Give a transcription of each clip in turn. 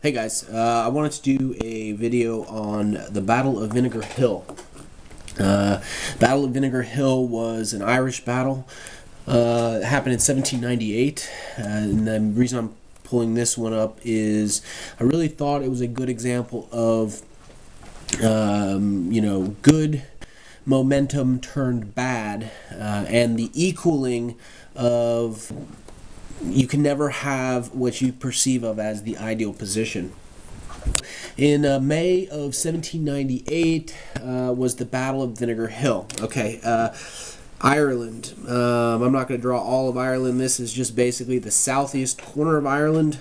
Hey guys, I wanted to do a video on the Battle of Vinegar Hill. Battle of Vinegar Hill was an Irish battle. It happened in 1798, and the reason I'm pulling this one up is I really thought it was a good example of, good momentum turned bad, and the equaling of you can never have what you perceive of as the ideal position. In May of 1798 was the Battle of Vinegar Hill. Okay, Ireland. I'm not going to draw all of Ireland. This is just basically the southeast corner of Ireland,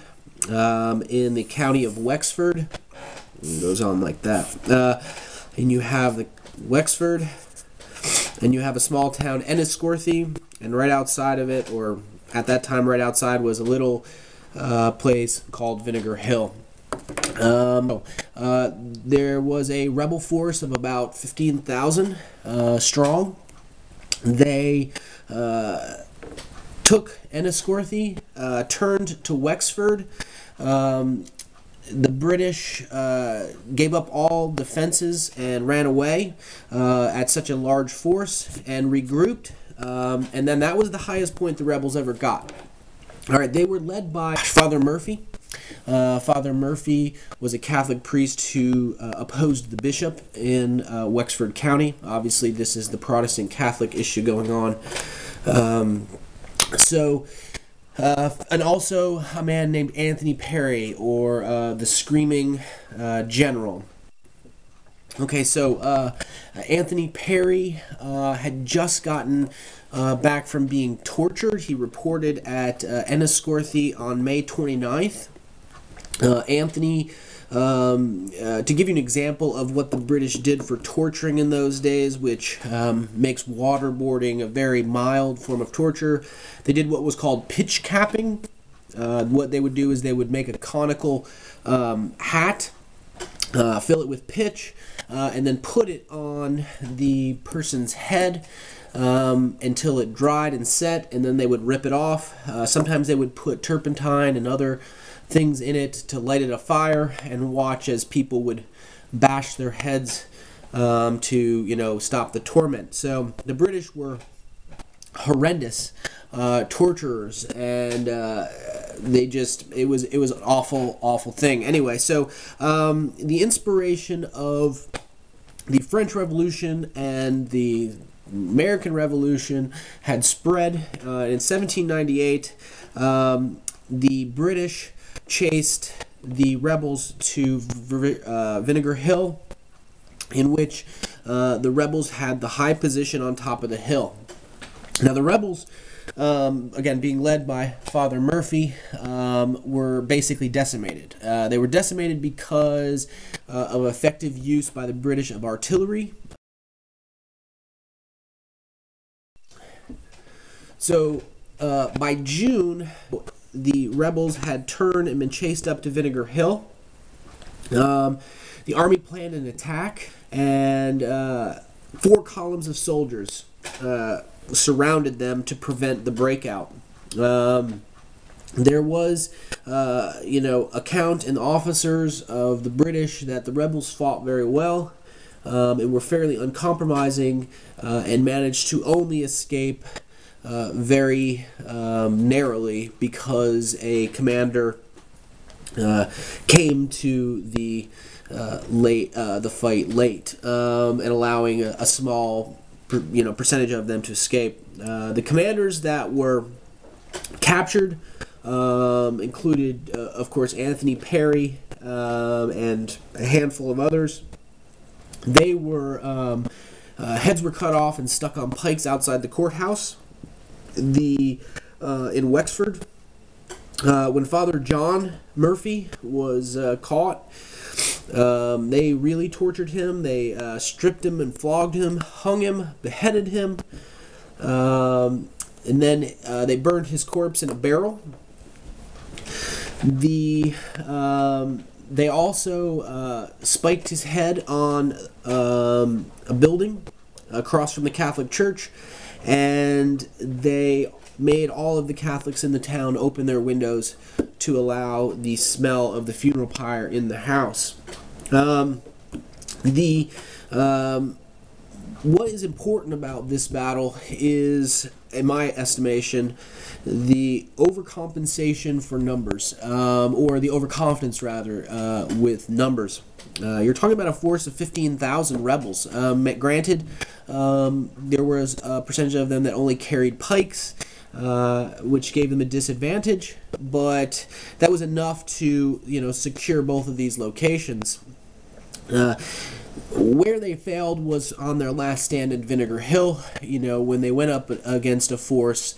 in the county of Wexford. It goes on like that. And you have the Wexford, and you have a small town, Enniscorthy, and right outside of it, or at that time right outside, was a little place called Vinegar Hill. There was a rebel force of about 15,000 strong. They took Enniscorthy, turned to Wexford. The British gave up all defenses and ran away at such a large force and regrouped. And then that was the highest point the rebels ever got. All right, they were led by Father Murphy. Father Murphy was a Catholic priest who opposed the bishop in Wexford County. Obviously, this is the Protestant Catholic issue going on. And also a man named Anthony Perry, or the Screaming General. Okay, so Anthony Perry had just gotten back from being tortured. He reported at Enniscorthy on May 29th. Anthony, to give you an example of what the British did for torturing in those days, which makes waterboarding a very mild form of torture, they did what was called pitch capping. What they would do is they would make a conical hat, fill it with pitch, and then put it on the person's head until it dried and set, and then they would rip it off. Sometimes they would put turpentine and other things in it to light it afire and watch as people would bash their heads to stop the torment. So the British were horrendous torturers, and it was an awful thing. Anyway, so the inspiration of the French Revolution and the American Revolution had spread. In 1798, the British chased the rebels to Vinegar Hill, in which the rebels had the high position on top of the hill. Now the rebels, again being led by Father Murphy, were basically decimated. They were decimated because of effective use by the British of artillery. So by June, the rebels had turned and been chased up to Vinegar Hill. The army planned an attack, and 4 columns of soldiers surrounded them to prevent the breakout. There was, account in the officers of the British that the rebels fought very well and were fairly uncompromising, and managed to only escape very narrowly, because a commander came to the fight late, and allowing a small percentage of them to escape. The commanders that were captured included, of course, Anthony Perry and a handful of others. They were heads were cut off and stuck on pikes outside the courthouse in Wexford. When Father John Murphy was caught, they really tortured him. They stripped him and flogged him, hung him, beheaded him, and then they burned his corpse in a barrel. They also spiked his head on a building across from the Catholic Church, and they made all of the Catholics in the town open their windows to allow the smell of the funeral pyre in the house. The What is important about this battle is, in my estimation, the overcompensation for numbers, or the overconfidence rather, with numbers. You're talking about a force of 15,000 rebels. Granted, there was a percentage of them that only carried pikes, which gave them a disadvantage, but that was enough to, secure both of these locations. Where they failed was on their last stand in Vinegar Hill, when they went up against a force,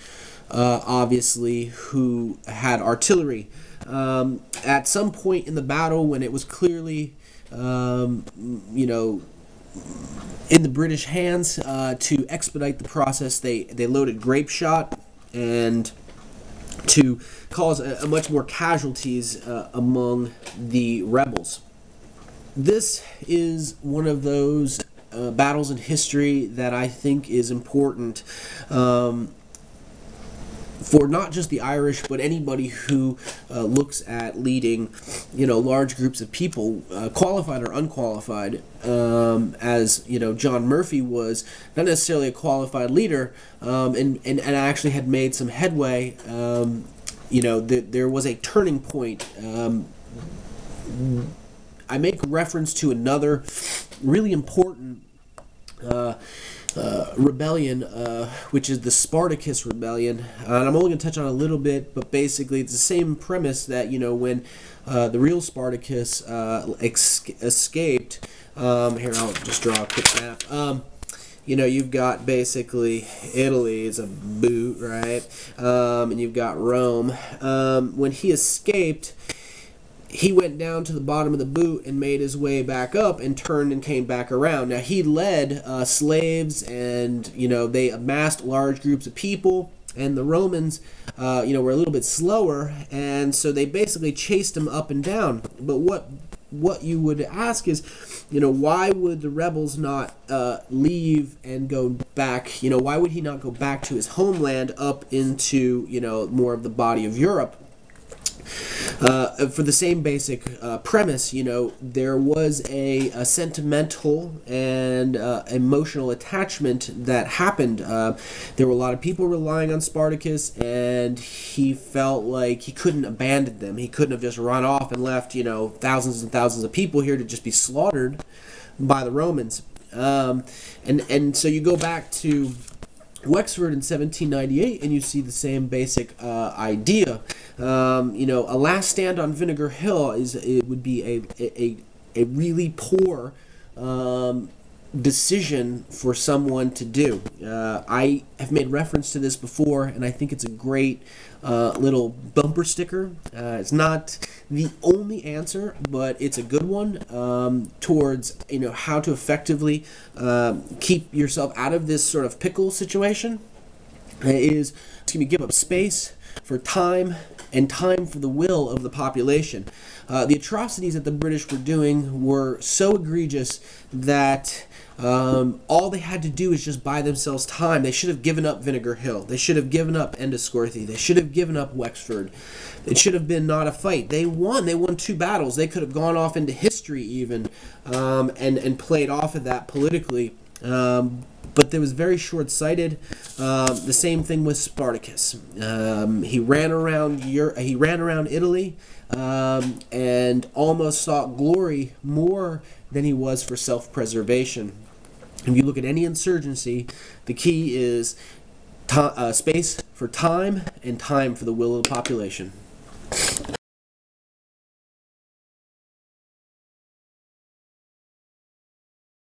obviously, who had artillery. At some point in the battle, when it was clearly, in the British hands, to expedite the process, they loaded grape shot, and to cause a much more casualties among the rebels. This is one of those battles in history that I think is important for not just the Irish, but anybody who looks at leading, large groups of people, qualified or unqualified. As John Murphy was not necessarily a qualified leader, and actually had made some headway. There was a turning point. I make reference to another really important rebellion, which is the Spartacus Rebellion. And I'm only going to touch on it a little bit, but basically it's the same premise that, when the real Spartacus escaped. Here, I'll just draw a quick map. You've got basically Italy is a boot, right? And you've got Rome. When he escaped, he went down to the bottom of the boot and made his way back up and turned and came back around. Now, he led slaves, and, they amassed large groups of people, and the Romans, were a little bit slower, and so they basically chased him up and down. But what you would ask is, why would the rebels not leave and go back? Why would he not go back to his homeland up into, more of the body of Europe? For the same basic premise, there was a sentimental and emotional attachment that happened. There were a lot of people relying on Spartacus, and he felt like he couldn't abandon them. He couldn't have just run off and left, thousands and thousands of people here to just be slaughtered by the Romans. And so you go back to Wexford in 1798, and you see the same basic idea. A last stand on Vinegar Hill would be a really poor decision for someone to do. I have made reference to this before, and I think it's a great little bumper sticker. It's not the only answer, but it's a good one towards how to effectively keep yourself out of this sort of pickle situation. Is to give up space for time and time for the will of the population. The atrocities that the British were doing were so egregious that all they had to do is just buy themselves time. They should have given up Vinegar Hill. They should have given up Enniscorthy. They should have given up Wexford. It should have been not a fight. They won. They won 2 battles. They could have gone off into history even, and played off of that politically. But it was very short-sighted. The same thing with Spartacus. He ran around Italy, and almost sought glory more than he was for self-preservation. If you look at any insurgency, the key is space for time and time for the will of the population.